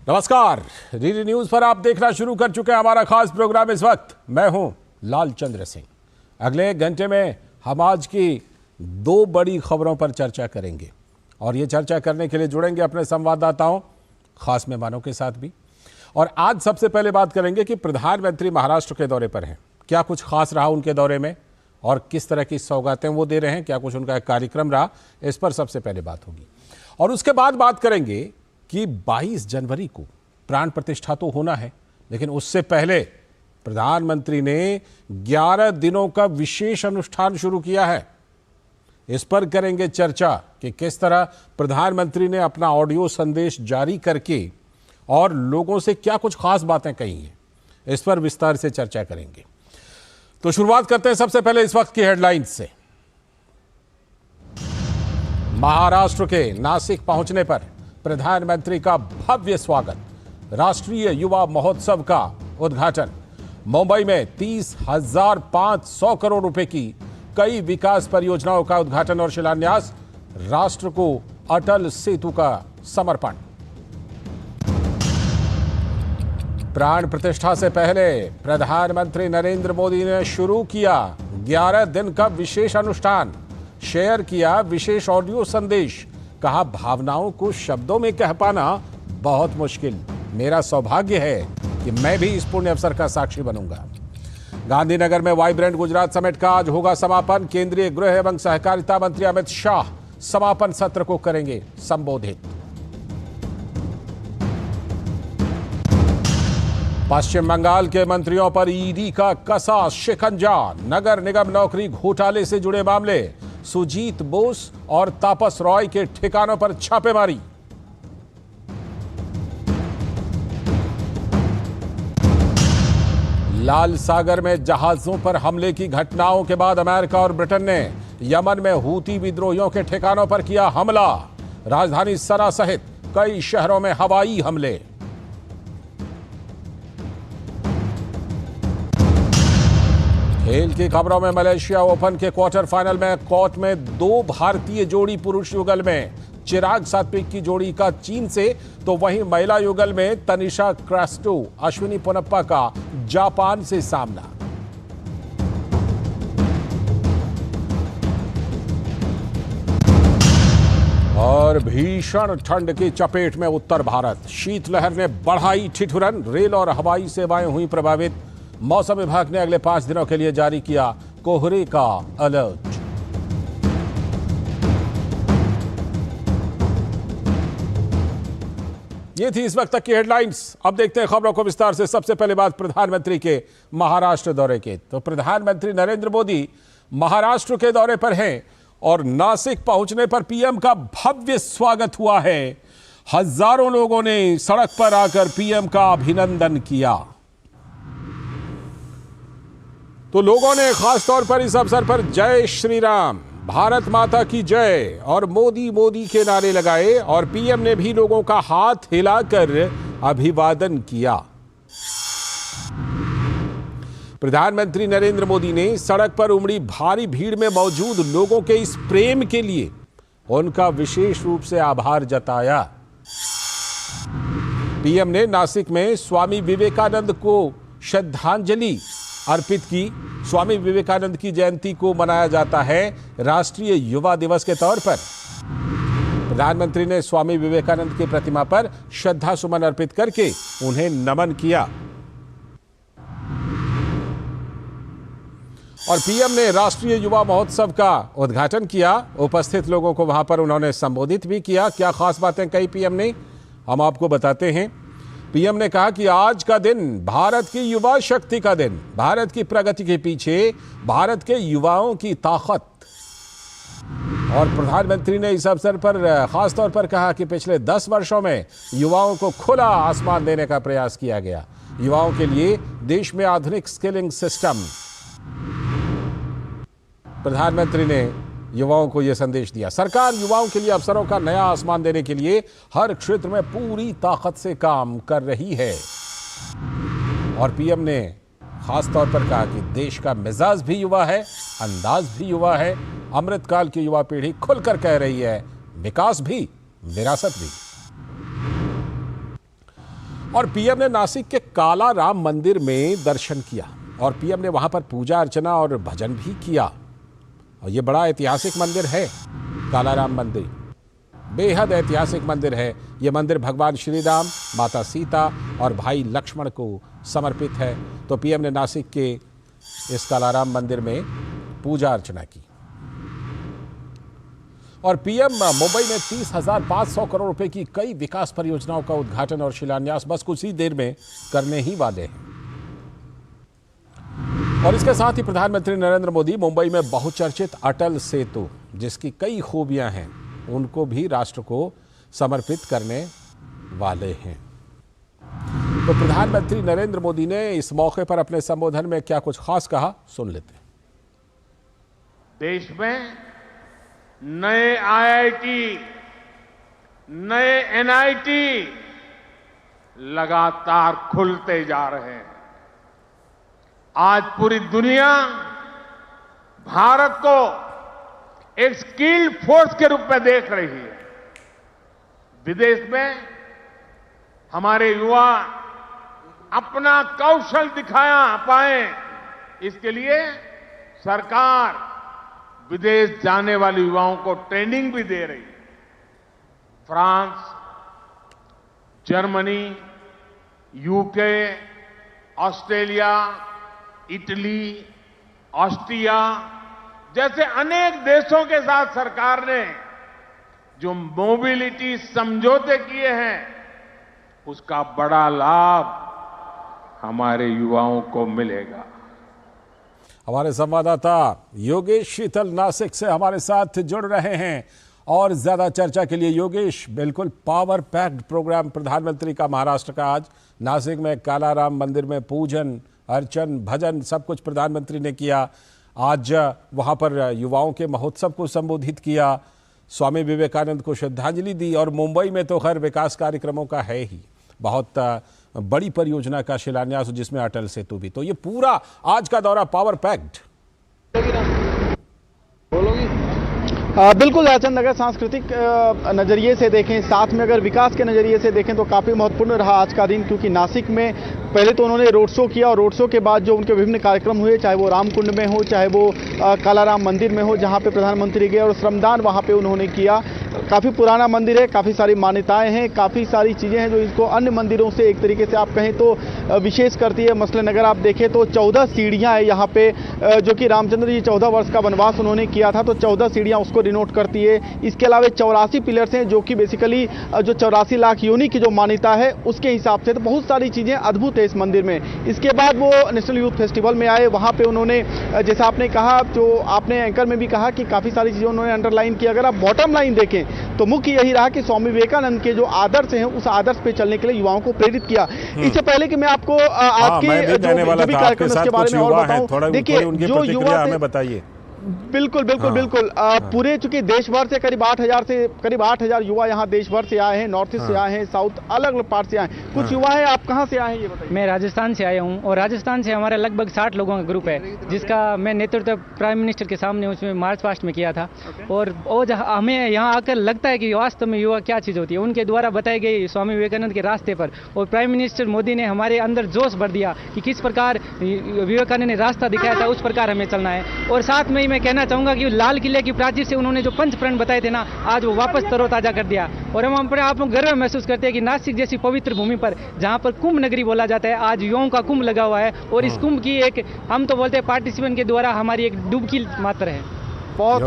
नमस्कार, DD news पर आप देखना शुरू कर चुके हैं हमारा खास प्रोग्राम। इस वक्त मैं हूं लालचंद्र सिंह। अगले घंटे में हम आज की दो बड़ी खबरों पर चर्चा करेंगे और ये चर्चा करने के लिए जुड़ेंगे अपने संवाददाताओं, खास मेहमानों के साथ भी। और आज सबसे पहले बात करेंगे कि प्रधानमंत्री महाराष्ट्र के दौरे पर हैं, क्या कुछ खास रहा उनके दौरे में और किस तरह की सौगातें वो दे रहे हैं, क्या कुछ उनका कार्यक्रम रहा, इस पर सबसे पहले बात होगी। और उसके बाद बात करेंगे कि 22 जनवरी को प्राण प्रतिष्ठा तो होना है, लेकिन उससे पहले प्रधानमंत्री ने 11 दिनों का विशेष अनुष्ठान शुरू किया है। इस पर करेंगे चर्चा कि किस तरह प्रधानमंत्री ने अपना ऑडियो संदेश जारी करके और लोगों से क्या कुछ खास बातें कही हैं। इस पर विस्तार से चर्चा करेंगे। तो शुरुआत करते हैं सबसे पहले इस वक्त की हेडलाइंस से। महाराष्ट्र के नासिक पहुंचने पर प्रधानमंत्री का भव्य स्वागत, राष्ट्रीय युवा महोत्सव का उद्घाटन। मुंबई में 30,500 करोड़ रुपए की कई विकास परियोजनाओं का उद्घाटन और शिलान्यास, राष्ट्र को अटल सेतु का समर्पण। प्राण प्रतिष्ठा से पहले प्रधानमंत्री नरेंद्र मोदी ने शुरू किया 11 दिन का विशेष अनुष्ठान, शेयर किया विशेष ऑडियो संदेश। कहा, भावनाओं को शब्दों में कह पाना बहुत मुश्किल, मेरा सौभाग्य है कि मैं भी इस पुण्य अवसर का साक्षी बनूंगा। गांधीनगर में वाइब्रेंट गुजरात समिट का आज होगा समापन। केंद्रीय गृह एवं सहकारिता मंत्री अमित शाह समापन सत्र को करेंगे संबोधित। पश्चिम बंगाल के मंत्रियों पर ईडी का कसा शिकंजा, नगर निगम नौकरी घोटाले से जुड़े मामले, सुजीत बोस और तापस रॉय के ठिकानों पर छापेमारी। लाल सागर में जहाजों पर हमले की घटनाओं के बाद अमेरिका और ब्रिटेन ने यमन में हूती विद्रोहियों के ठिकानों पर किया हमला। राजधानी सना सहित कई शहरों में हवाई हमले। खेल की खबरों में मलेशिया ओपन के क्वार्टर फाइनल में कोर्ट में 2 भारतीय जोड़ी पुरुष युगल में चिराग सात्विक की जोड़ी का चीन से, तो वहीं महिला युगल में तनिषा क्रास्टो अश्विनी पोनप्पा का जापान से सामना। और भीषण ठंड की चपेट में उत्तर भारत, शीतलहर ने बढ़ाई ठिठुरन, रेल और हवाई सेवाएं हुई प्रभावित। मौसम विभाग ने अगले 5 दिनों के लिए जारी किया कोहरे का अलर्ट। ये थी इस वक्त तक की हेडलाइंस। अब देखते हैं खबरों को विस्तार से। सबसे पहले बात प्रधानमंत्री के महाराष्ट्र दौरे के। तो प्रधानमंत्री नरेंद्र मोदी महाराष्ट्र के दौरे पर हैं और नासिक पहुंचने पर पीएम का भव्य स्वागत हुआ है। हजारों लोगों ने सड़क पर आकर पीएम का अभिनंदन किया। तो लोगों ने खास तौर पर इस अवसर पर जय श्री राम, भारत माता की जय और मोदी मोदी के नारे लगाए और पीएम ने भी लोगों का हाथ हिलाकर अभिवादन किया। प्रधानमंत्री नरेंद्र मोदी ने सड़क पर उमड़ी भारी भीड़ में मौजूद लोगों के इस प्रेम के लिए उनका विशेष रूप से आभार जताया। पीएम ने नासिक में स्वामी विवेकानंद को श्रद्धांजलि अर्पित की। स्वामी विवेकानंद की जयंती को मनाया जाता है राष्ट्रीय युवा दिवस के तौर पर। प्रधानमंत्री ने स्वामी विवेकानंद की प्रतिमा पर श्रद्धा सुमन अर्पित करके उन्हें नमन किया और पीएम ने राष्ट्रीय युवा महोत्सव का उद्घाटन किया। उपस्थित लोगों को वहां पर उन्होंने संबोधित भी किया। क्या खास बातें कही पीएम ने, हम आपको बताते हैं। पीएम ने कहा कि आज का दिन भारत की युवा शक्ति का दिन, भारत की प्रगति के पीछे भारत के युवाओं की ताकत। और प्रधानमंत्री ने इस अवसर पर खास तौर पर कहा कि पिछले 10 वर्षों में युवाओं को खुला आसमान देने का प्रयास किया गया। युवाओं के लिए देश में आधुनिक स्किलिंग सिस्टम, प्रधानमंत्री ने युवाओं को यह संदेश दिया। सरकार युवाओं के लिए अवसरों का नया आसमान देने के लिए हर क्षेत्र में पूरी ताकत से काम कर रही है। और पीएम ने खास तौर पर कहा कि देश का मिजाज भी युवा है, अंदाज भी युवा है। अमृतकाल की युवा पीढ़ी खुलकर कह रही है, विकास भी विरासत भी। और पीएम ने नासिक के काला राम मंदिर में दर्शन किया और पीएम ने वहां पर पूजा अर्चना और भजन भी किया। और ये बड़ा ऐतिहासिक मंदिर है, काला राम मंदिर बेहद ऐतिहासिक मंदिर है। ये मंदिर भगवान श्री राम, माता सीता और भाई लक्ष्मण को समर्पित है। तो पीएम ने नासिक के इस काला राम मंदिर में पूजा अर्चना की और पीएम मुंबई में 30,500 करोड़ रुपए की कई विकास परियोजनाओं का उद्घाटन और शिलान्यास बस कुछ ही देर में करने ही वाले हैं। और इसके साथ ही प्रधानमंत्री नरेंद्र मोदी मुंबई में बहुचर्चित अटल सेतु, जिसकी कई खूबियां हैं, उनको भी राष्ट्र को समर्पित करने वाले हैं। तो प्रधानमंत्री नरेंद्र मोदी ने इस मौके पर अपने संबोधन में क्या कुछ खास कहा, सुन लेते हैं। देश में नए आईआईटी, नए एनआईटी लगातार खुलते जा रहे हैं। आज पूरी दुनिया भारत को एक स्किल्ड फोर्स के रूप में देख रही है। विदेश में हमारे युवा अपना कौशल दिखाया पाए, इसके लिए सरकार विदेश जाने वाले युवाओं को ट्रेनिंग भी दे रही है। France, Germany, UK, Australia, Italy, Austria जैसे अनेक देशों के साथ सरकार ने जो मोबिलिटी समझौते किए हैं, उसका बड़ा लाभ हमारे युवाओं को मिलेगा। हमारे संवाददाता योगेश शीतल नासिक से हमारे साथ जुड़ रहे हैं और ज्यादा चर्चा के लिए। योगेश, बिल्कुल पावर पैक्ड प्रोग्राम प्रधानमंत्री का महाराष्ट्र का आज नासिक में काला राम मंदिर में पूजन अर्चन भजन सब कुछ प्रधानमंत्री ने किया। आज वहां पर युवाओं के महोत्सव को संबोधित किया, स्वामी विवेकानंद को श्रद्धांजलि दी और मुंबई में तो खैर विकास कार्यक्रमों का है ही, बहुत बड़ी परियोजना का शिलान्यास जिसमें अटल सेतु भी। तो ये पूरा आज का दौरा पावर पैक्ड। बिल्कुल राजचंद, अगर सांस्कृतिक नज़रिए से देखें, साथ में अगर विकास के नज़रिए से देखें तो काफ़ी महत्वपूर्ण रहा आज का दिन, क्योंकि नासिक में पहले तो उन्होंने रोड शो किया और रोड शो के बाद जो उनके विभिन्न कार्यक्रम हुए, चाहे वो रामकुंड में हो, चाहे वो काला राम मंदिर में हो, जहाँ पे प्रधानमंत्री गए और श्रमदान वहाँ पे उन्होंने किया। काफ़ी पुराना मंदिर है, काफ़ी सारी मान्यताएं हैं, काफ़ी सारी चीज़ें हैं जो इसको अन्य मंदिरों से एक तरीके से आप कहें तो विशेष करती है। मसलन अगर आप देखें तो 14 सीढ़ियाँ हैं यहाँ पे, जो कि रामचंद्र जी 14 वर्ष का वनवास उन्होंने किया था, तो 14 सीढ़ियाँ उसको डिनोट करती है। इसके अलावा 84 पिलर्स हैं, जो कि बेसिकली जो 84 लाख योनि की जो मान्यता है उसके हिसाब से, तो बहुत सारी चीज़ें अद्भुत है इस मंदिर में। इसके बाद वो नेशनल यूथ फेस्टिवल में आए, वहाँ पे उन्होंने जैसा आपने कहा, जो आपने एंकर में भी कहा कि काफ़ी सारी चीज़ें उन्होंने अंडरलाइन की। अगर आप बॉटम लाइन देखें तो मुख्य यही रहा कि स्वामी विवेकानंद के जो आदर्श हैं उस आदर्श पे चलने के लिए युवाओं को प्रेरित किया। इससे पहले कि मैं आपको आपके जो भी कार्यक्रम इसके बारे में और बताऊं, देखिए जो युवा हमें बताइए। बिल्कुल बिल्कुल बिल्कुल पूरे चूंकि देश भर से करीब 8,000 युवा यहाँ देश भर से आए हैं, नॉर्थ ईस्ट से आए हैं, साउथ अलग अलग पार्ट से आए हैं। कुछ युवा है, आप कहाँ से आए हैं ये बताइए। मैं राजस्थान से आया हूँ और राजस्थान से हमारा लगभग 60 लोगों का ग्रुप है, जिसका मैं नेतृत्व प्राइम मिनिस्टर के सामने उसमें मार्च पास्ट में किया था। और हमें यहाँ आकर लगता है कि वास्तव में युवा क्या चीज़ होती है, उनके द्वारा बताई गई स्वामी विवेकानंद के रास्ते पर। और प्राइम मिनिस्टर मोदी ने हमारे अंदर जोश भर दिया कि किस प्रकार विवेकानंद ने रास्ता दिखाया था, उस प्रकार हमें चलना है। और साथ में ही मैं कहना चाहूँगा कि लाल किले की प्राचीर से उन्होंने जो पंच प्रण बताए थे ना, आज वो वापस तरोताजा कर दिया। और हम अपने आप को गर्व महसूस करते हैं कि नासिक जैसी पवित्र भूमि पर, जहाँ पर कुंभ नगरी बोला जाता है, आज युवाओं का कुंभ लगा हुआ है। और इस कुंभ की एक, हम तो बोलते हैं पार्टिसिपेंट के द्वारा हमारी एक डुबकी मात्र है। बहुत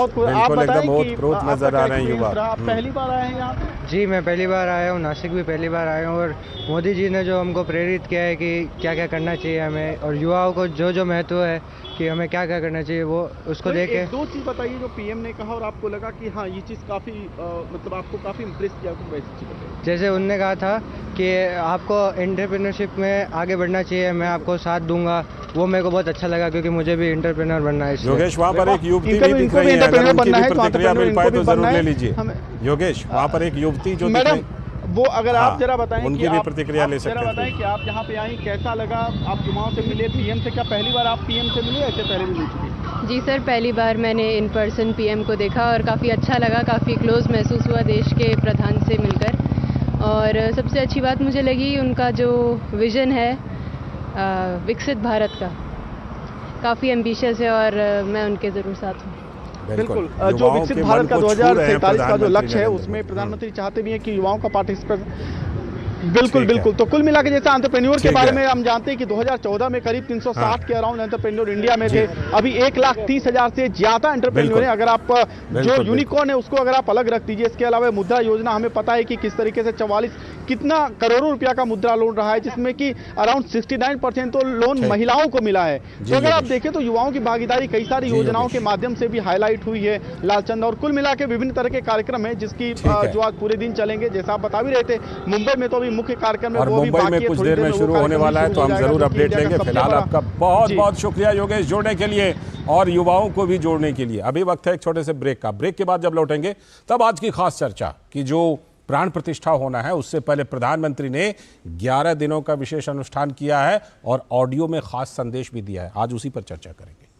खूब। आप बताएं कि नजर आ रहे हैं युवा, आप पहली बार आए हैं यहाँ पे? जी, मैं पहली बार आया हूँ, नासिक भी पहली बार आया हूँ। और मोदी जी ने जो हमको प्रेरित किया है कि क्या क्या करना चाहिए हमें, और युवाओं को जो जो महत्व है कि हमें क्या क्या करना चाहिए, वो उसको तो देखे। दो चीज़ बताइए जो पीएम ने कहा और आपको लगा कि हाँ ये चीज़ काफ़ी मतलब आपको काफ़ी इम्प्रेस किया, तो वैसी चीज़ बताइए। जैसे उनने कहा था कि आपको एंटरप्रेन्योरशिप में आगे बढ़ना चाहिए, मैं आपको साथ दूंगा, वो मेरे को बहुत अच्छा लगा, क्योंकि मुझे भी एंटरप्रेन्योर बनना है। योगेश, वहाँ पर एक युवती भी दिख रही है, अगर उनकी भी प्रतिक्रिया मिल पाए तो जरूर ले लीजिए। योगेश, वहाँ पर एक युवती जो मैडम, वो अगर आप जरा बताएं, उनकी भी प्रतिक्रिया ले सकते हैं। बताएं कि आप यहाँ पे आए, कैसा लगा, आप युवाओं से मिले, पीएम से, क्या पहली बार आप पीएम से मिले, ऐसे पहले भी मिल चुके? जी सर, पहली बार मैंने इन पर्सन पीएम को देखा और काफ़ी अच्छा लगा, काफ़ी क्लोज महसूस हुआ देश के प्रधान से मिलकर। और सबसे अच्छी बात मुझे लगी उनका जो विज़न है विकसित भारत का, काफ़ी एम्बिशियस है और मैं उनके ज़रूर साथ हूँ। बिल्कुल, जो विकसित भारत का 2047 का जो लक्ष्य है उसमें प्रधानमंत्री चाहते भी हैं कि युवाओं का पार्टिसिपेशन। बिल्कुल। तो कुल मिला के जैसे एंटरप्रेन्योर के बारे में हम जानते हैं कि 2014 में करीब 360 के अराउंड एंटरप्रेन्योर इंडिया में थे। अभी 1,30,000 से ज्यादा एंटरप्रेन्योर हैं। अगर आप जो यूनिकॉर्न है उसको अगर आप अलग रख दीजिए, इसके अलावा मुद्रा योजना हमें पता है कि किस तरीके से 44 कितना करोड़ों रुपया का मुद्रा लोन रहा है, जिसमें कि अराउंड 69% तो लोन महिलाओं को मिला है। तो अगर आप देखें तो युवाओं की भागीदारी कई सारी योजनाओं के माध्यम से भी हाईलाइट हुई है लालचंद। और कुल मिला के विभिन्न तरह के कार्यक्रम है जिसकी जो आज पूरे दिन चलेंगे, जैसा आप बता भी रहे थे। मुंबई में तो अभी मुख्य कार्यक्रम और मुंबई में कुछ देर में शुरू होने वाला है, तो हम जरूर अपडेट लेंगे। फिलहाल आपका बहुत बहुत शुक्रिया योगेश, जोड़ने के लिए और युवाओं को भी जोड़ने के लिए। अभी वक्त है एक छोटे से ब्रेक का। ब्रेक के बाद जब लौटेंगे तब आज की खास चर्चा की जो प्राण प्रतिष्ठा होना है, उससे पहले प्रधानमंत्री ने 11 दिनों का विशेष अनुष्ठान किया है और ऑडियो में खास संदेश भी दिया है। आज उसी पर चर्चा करेंगे।